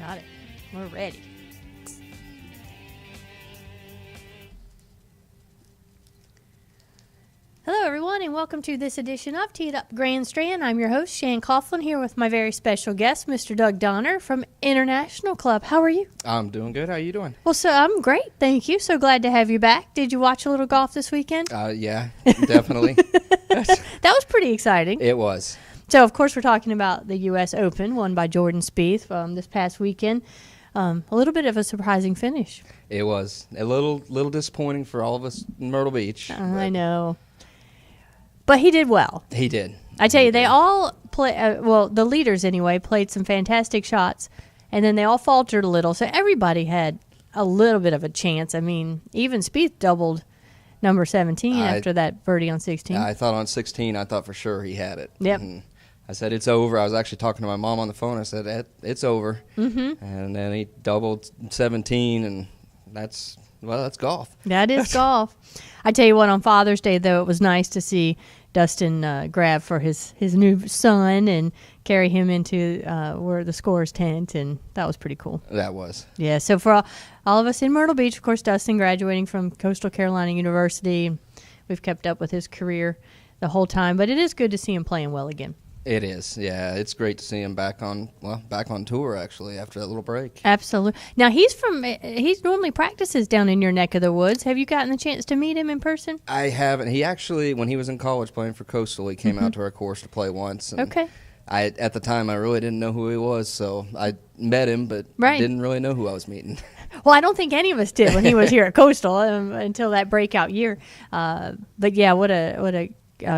Got it. We're ready. Hello, everyone, and welcome to this edition of Teed Up Grand Strand. I'm your host, Shan Coughlin, here with my very special guest, Mr. Doug Donner from International Club. How are you? I'm doing good. How are you doing? Well, so I'm great, thank you. So glad to have you back. Did you watch a little golf this weekend? Yeah, definitely. That was pretty exciting. It was. So, of course, we're talking about the U.S. Open, won by Jordan Spieth this past weekend. A little bit of a surprising finish. It was a little disappointing for all of us in Myrtle Beach. I know. But he did well. He did. I tell you, they all play. The leaders anyway played some fantastic shots, and then they all faltered a little. So everybody had a little bit of a chance. I mean, even Spieth doubled number 17 after that birdie on 16. I thought on 16, I thought for sure he had it. Yep. And I said it's over. I was actually talking to my mom on the phone. I said it's over. Mm-hmm. And then he doubled 17, and that's golf. That is golf. I tell you what, on Father's Day, though, it was nice to see Dustin grab for his new son and carry him into where the scorer's tent, and that was pretty cool. That was. Yeah, so for all of us in Myrtle Beach, of course, Dustin graduating from Coastal Carolina University. We've kept up with his career the whole time, but it is good to see him playing well again. It is, yeah. It's great to see him back on tour, actually, after that little break. Absolutely. Now, he normally practices down in your neck of the woods. Have you gotten the chance to meet him in person? I haven't. He actually, when he was in college playing for Coastal, he came out to our course to play once. And okay. At the time, I really didn't know who he was, so I met him, but didn't really know who I was meeting. Well, I don't think any of us did when he was here at Coastal until that breakout year. But, yeah, what a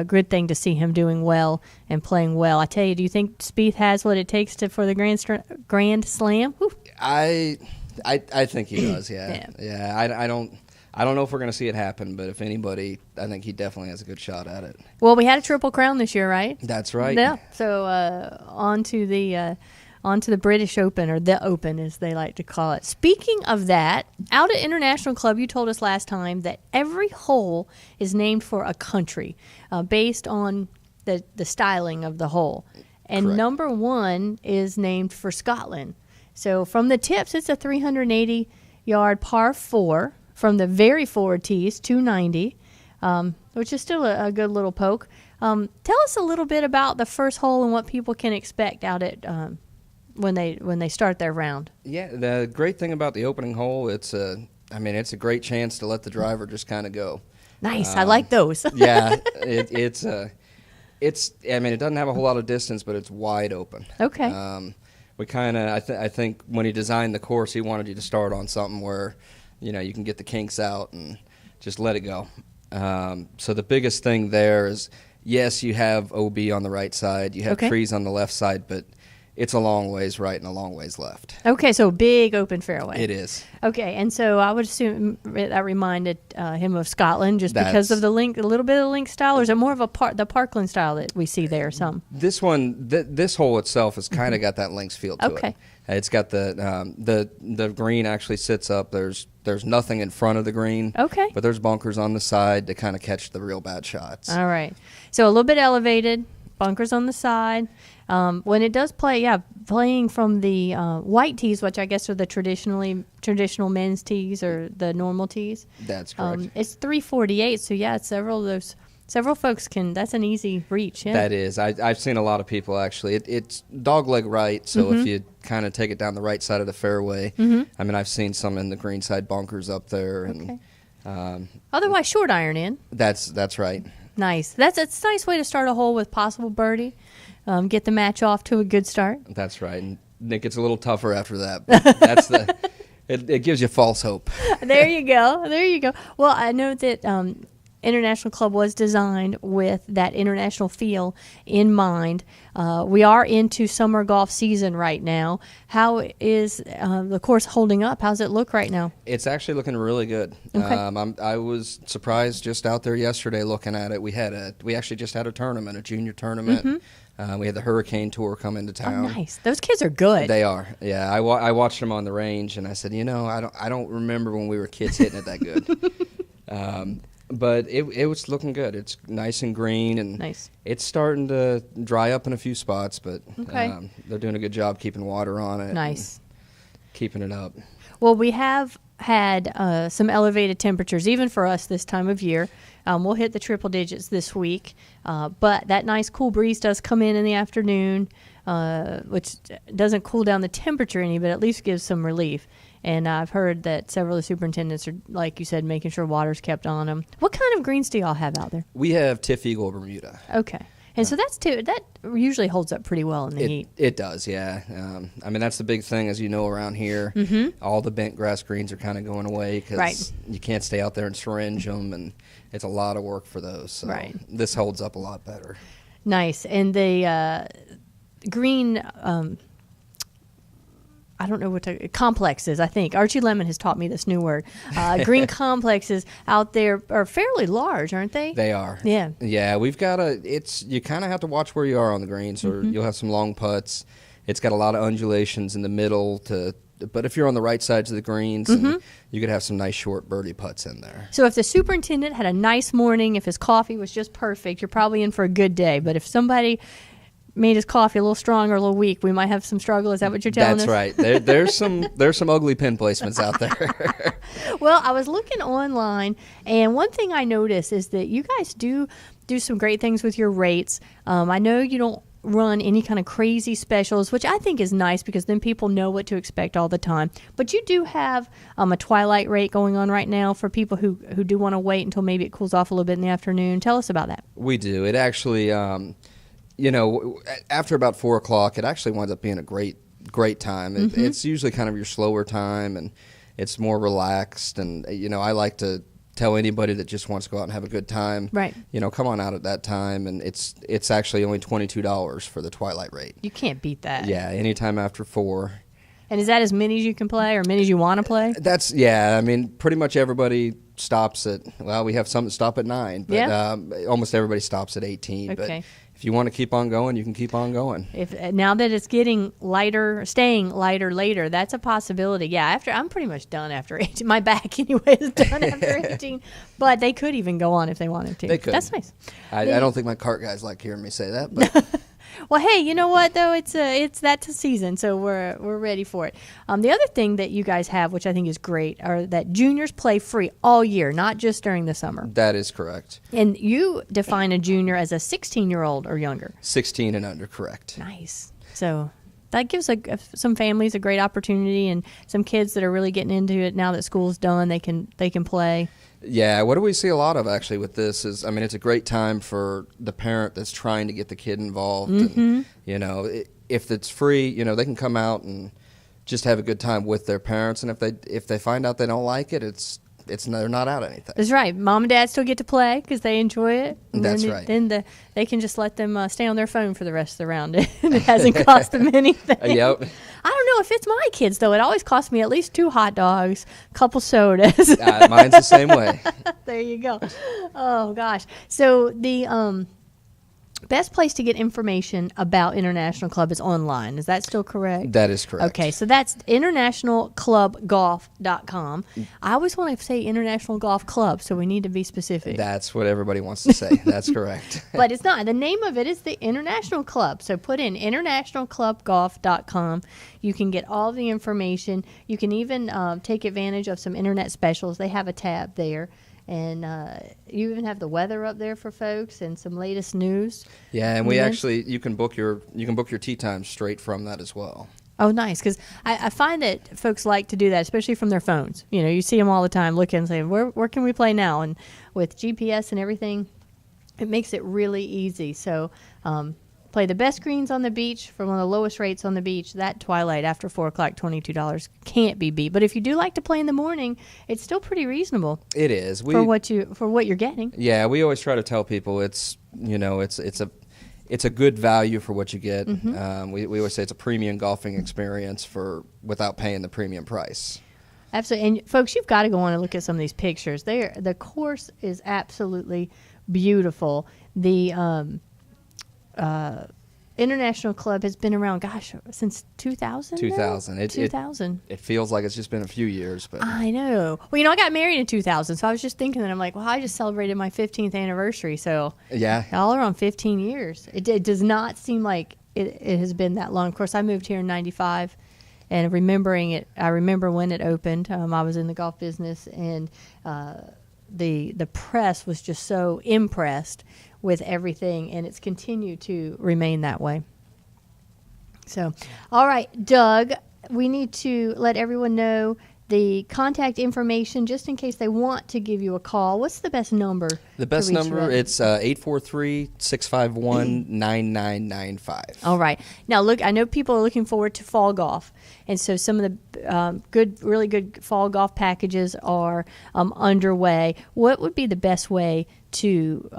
good thing to see him doing well and playing well. I tell you, do you think Spieth has what it takes for the Grand Slam? Whew. I think he does. Yeah. I don't know if we're going to see it happen, but if anybody, I think he definitely has a good shot at it. Well, we had a Triple Crown this year, right? That's right. Yeah. So on to the British Open, or the Open as they like to call it. Speaking of that, out at International Club, you told us last time that every hole is named for a country based on the styling of the hole. And Correct. number 1 is named for Scotland. So from the tips, it's a 380-yard par 4. From the very forward tees, 290, which is still a good little poke. Tell us a little bit about the first hole and what people can expect out at when they start their round. Yeah, the great thing about the opening hole, it's a great chance to let the driver just kind of go. Nice, I like those. Yeah, it doesn't have a whole lot of distance, but it's wide open. Okay. I think when he designed the course, he wanted you to start on something where, you can get the kinks out and just let it go. So the biggest thing there is, yes, you have OB on the right side, you have trees on the left side, but it's a long ways right and a long ways left. Okay, so big open fairway. It is. Okay, and so I would assume that reminded him of Scotland just because of a little bit of the link style, or is it more of the Parkland style that we see there? This one, this hole itself has kind of got that links feel to it. It's got the green actually sits up. There's nothing in front of the green. Okay. But there's bunkers on the side to kind of catch the real bad shots. All right. So a little bit elevated, bunkers on the side. When it does playing from the white tees, which I guess are the traditional men's tees or the normal tees. That's correct. It's 348, so yeah, several folks that's an easy reach. Yeah. That is. I've seen a lot of people actually. It's dogleg right, so if you kind of take it down the right side of the fairway, I've seen some in the green side bunkers up there. And otherwise, short iron in. That's right. Nice. It's a nice way to start a hole with possible birdie. Get the match off to a good start. That's right. And it gets a little tougher after that. But it gives you false hope. There you go. Well, I know that International Club was designed with that international feel in mind. We are into summer golf season right now. How is the course holding up? How's it look right now? It's actually looking really good. Okay. I was surprised just out there yesterday looking at it. We actually just had a tournament, a junior tournament. We had the Hurricane Tour come into town. Oh, nice. Those kids are good. They are. Yeah, I watched them on the range, and I said, I don't remember when we were kids hitting it that good. But it was looking good. It's nice and green, and nice. It's starting to dry up in a few spots, but they're doing a good job keeping water on it. Nice. keeping it up. Well, we have had some elevated temperatures, even for us this time of year. We'll hit the triple digits this week, but that nice cool breeze does come in the afternoon, which doesn't cool down the temperature any, but at least gives some relief. And I've heard that several of the superintendents are, like you said, making sure water's kept on them. What kind of greens do y'all have out there? We have Tiff Eagle Bermuda. Okay. And so that usually holds up pretty well in the heat. It does, yeah. I mean, that's the big thing, as you know, around here. All the bent grass greens are kind of going away because you can't stay out there and syringe them, and it's a lot of work for those. So this holds up a lot better. Nice. And the green, I don't know complexes, I think. Archie Lemon has taught me this new word. Green complexes out there are fairly large, aren't they? They are. Yeah. Yeah, we've got you kind of have to watch where you are on the greens, or you'll have some long putts. It's got a lot of undulations in the middle but if you're on the right sides of the greens, you could have some nice short birdie putts in there. So if the superintendent had a nice morning, if his coffee was just perfect, you're probably in for a good day. But if somebody made his coffee a little strong or a little weak, we might have some struggle. Is that what you're telling us? That's right. There's some ugly pin placements out there. Well, I was looking online, and one thing I noticed is that you guys do some great things with your rates. I know you don't run any kind of crazy specials, which I think is nice because then people know what to expect all the time. But you do have a twilight rate going on right now for people who do want to wait until maybe it cools off a little bit in the afternoon. Tell us about that. We do. It actually, after about 4 o'clock, it actually winds up being a great time. It's usually kind of your slower time, and it's more relaxed. And, I like to tell anybody that just wants to go out and have a good time, right? Come on out at that time. And it's actually only $22 for the twilight rate. You can't beat that. Yeah, anytime after 4. And is that as many as you can play or many as you want to play? I mean, pretty much everybody stops we have some that stop at 9, but almost everybody stops at 18. Okay. But if you want to keep on going, you can keep on going. Now that it's getting lighter, staying lighter later, that's a possibility. Yeah, I'm pretty much done after 18. My back, anyway, is done after 18. But they could even go on if they wanted to. They could. That's nice. I don't think my cart guys like hearing me say that, but... Well, hey, you know what though? It's that season, so we're ready for it. The other thing that you guys have, which I think is great, are that juniors play free all year, not just during the summer. That is correct. And you define a junior as a 16-year-old or younger. 16 and under, correct. Nice. So that gives some families a great opportunity, and some kids that are really getting into it now that school's done, they can play. Yeah, what do we see a lot of actually with this is, I mean, it's a great time for the parent that's trying to get the kid involved. And, if it's free, they can come out and just have a good time with their parents. And if they find out they don't like it, they're not out anything. That's right. Mom and Dad still get to play because they enjoy it. And that's right. Then they can just let them stay on their phone for the rest of the round. It hasn't cost them anything. Yep. I don't know if it's my kids, though. It always costs me at least 2 hot dogs, a couple sodas. Mine's the same way. There you go. Oh, gosh. So the best place to get information about International Club is online. Is that still correct? That is correct. Okay, so that's internationalclubgolf.com. I always want to say International Golf Club, so we need to be specific. That's what everybody wants to say. That's correct. But it's not. The name of it is the International Club. So put in internationalclubgolf.com. You can get all the information. You can even take advantage of some internet specials. They have a tab there. And you even have the weather up there for folks and some latest news. Yeah, and you can book your tee times straight from that as well. Oh, nice, because I find that folks like to do that, especially from their phones. You see them all the time looking and saying, where can we play now? And with GPS and everything, it makes it really easy. So play the best greens on the beach for one of the lowest rates on the beach. That twilight after 4 o'clock, $22 can't be beat. But if you do like to play in the morning, it's still pretty reasonable. It is for what you're getting. Yeah, we always try to tell people it's a good value for what you get. Mm-hmm. We always say it's a premium golfing experience without paying the premium price. Absolutely, and folks, you've got to go on and look at some of these pictures. The course is absolutely beautiful. The International Club has been around, since 2000? 2000. 2000. It feels like it's just been a few years. But I know. Well, I got married in 2000, so I was just thinking that. I'm like, well, I just celebrated my 15th anniversary, so yeah, y'all are on 15 years. It does not seem like it has been that long. Of course, I moved here in 95, and remembering it. I remember when it opened. I was in the golf business, and the press was just so impressed with everything, and it's continued to remain that way. So, all right, Doug, we need to let everyone know the contact information just in case they want to give you a call. What's the best number? The best number, it's 843-651-9995. All right. Now, look, I know people are looking forward to fall golf, and so some of the really good fall golf packages are underway. What would be the best way to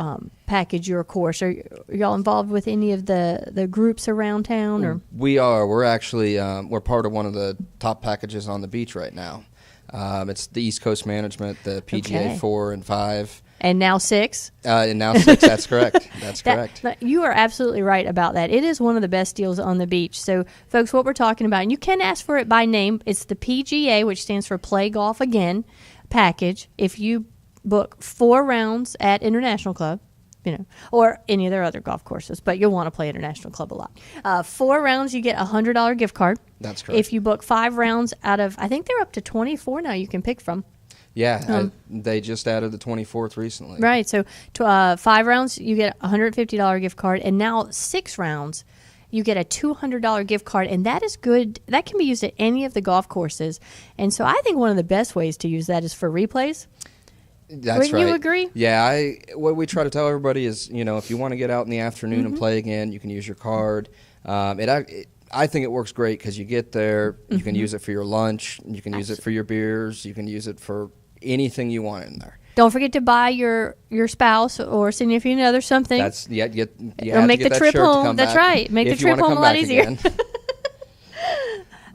package your course? Are y'all involved with any of the groups around town? Or We are. We're actually we're part of one of the top packages on the beach right now. It's the East Coast Management, the PGA 4 and 5. And now 6? And now 6, that's correct. That's correct. You are absolutely right about that. It is one of the best deals on the beach. So, folks, what we're talking about, and you can ask for it by name, it's the PGA, which stands for Play Golf Again, package. If you book 4 rounds at International Club, or any of their other golf courses, but you'll want to play International Club a lot. 4 rounds, you get a $100 gift card. That's correct. If you book 5 rounds out of, I think they're up to 24 now you can pick from. Yeah, they just added the 24th recently. Right, so 5 rounds, you get a $150 gift card, and now 6 rounds, you get a $200 gift card, and that is good. That can be used at any of the golf courses, and so I think one of the best ways to use that is for replays. That's Wouldn't right. you agree? Yeah, what we try to tell everybody is, if you want to get out in the afternoon and play again, you can I think it works great because you get there, you can use it for your lunch, you can use it for your beers, you can use it for anything you want in there. Don't forget to buy your spouse or significant other something. It'll make the trip home. That's right. Make the trip home a lot easier.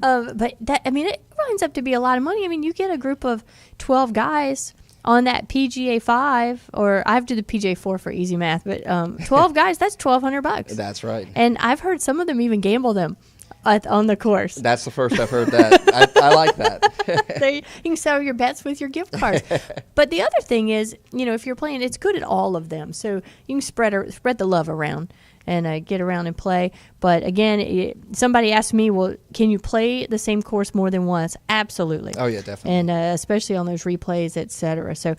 But it runs up to be a lot of money. I mean, you get a group of 12 guys on that PGA 5, or I have to do the PGA 4 for easy math, but 12 guys, that's $1,200. That's right. And I've heard some of them even gamble them on the course. That's the first I've heard that. I like that. You can settle your bets with your gift cards. But the other thing is, if you're playing, it's good at all of them. So you can spread the love around and get around and play. But again, somebody asked me, well, can you play the same course more than once? Absolutely. Oh, yeah, definitely. And especially on those replays, et cetera. So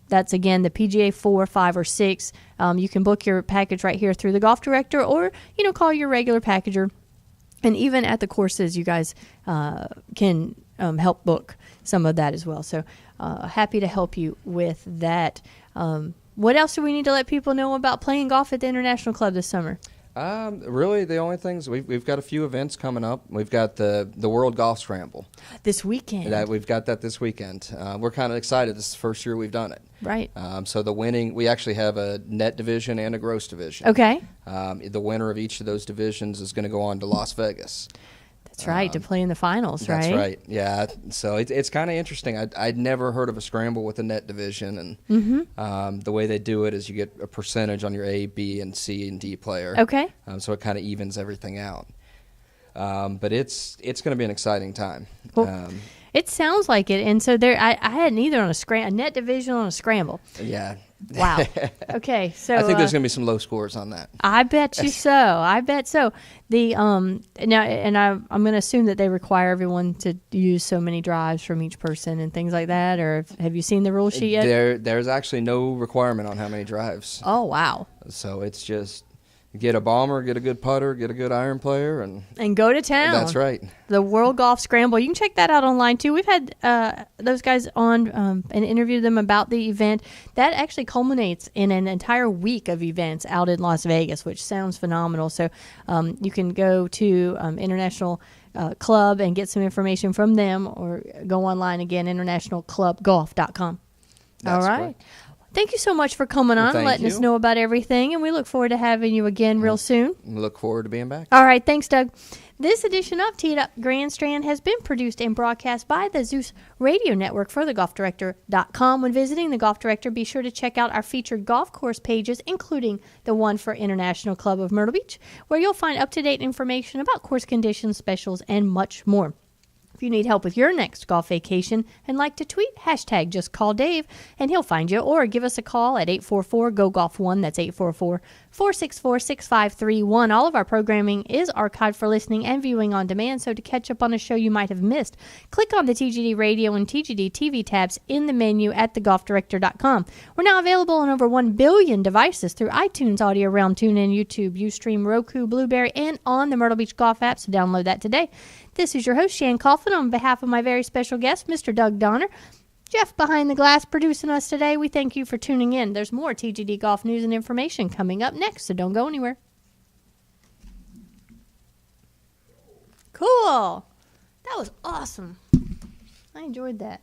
that's, again, the PGA 4, 5, or 6. You can book your package right here through the Golf Director, or, call your regular packager. And even at the courses, you guys can help book some of that as well. So happy to help you with that. What else do we need to let people know about playing golf at the International Club this summer? Really, the only things, we've got a few events coming up. We've got the World Golf Scramble. This weekend. We've got that this weekend. We're kind of excited. This is the first year we've done it. Right. So we actually have a net division and a gross division. Okay. The winner of each of those divisions is going to go on to Las Vegas. That's right, to play in the finals, right? That's right, yeah. So it's kind of interesting. I'd never heard of a scramble with a net division, and the way they do it is you get a percentage on your A, B, and C and D player. Okay. So it kind of evens everything out. But it's going to be an exciting time. Well, it sounds like it, and so I had neither on a net division on a scramble. Yeah. Wow. Okay, so I think there's going to be some low scores on that. I bet you so. I bet so. The now, and I'm going to assume that they require everyone to use so many drives from each person and things like that. Or have you seen the rule sheet yet? There's actually no requirement on how many drives. Oh wow. So it's just get a bomber, get a good putter, get a good iron player, and go to town. That's right. The World Golf Scramble. You can check that out online too. We've had those guys on and interviewed them about the event. That actually culminates in an entire week of events out in Las Vegas, which sounds phenomenal. So you can go to International Club and get some information from them, or go online again, internationalclubgolf.com. All right. Correct. Thank you so much for coming on and letting us know about everything, and we look forward to having you again real soon. Look forward to being back. All right, thanks, Doug. This edition of Teed Up Grand Strand has been produced and broadcast by the Zeus Radio Network for thegolfdirector.com. When visiting the Golf Director, be sure to check out our featured golf course pages, including the one for International Club of Myrtle Beach, where you'll find up-to-date information about course conditions, specials, and much more. If you need help with your next golf vacation and like to tweet, hashtag just call Dave, and he'll find you, or give us a call at 844-GO-GOLF1. That's 464-6531. All of our programming is archived for listening and viewing on demand, so to catch up on a show you might have missed, click on the TGD Radio and TGD TV tabs in the menu at thegolfdirector.com. We're now available on over 1 billion devices through iTunes, Audio Realm, TuneIn, YouTube, Ustream, Roku, Blueberry, and on the Myrtle Beach Golf app, so download that today. This is your host, Shan Coughlin, on behalf of my very special guest, Mr. Doug Donner. Jeff behind the glass producing us today. We thank you for tuning in. There's more TGD golf news and information coming up next, so don't go anywhere. Cool. That was awesome. I enjoyed that.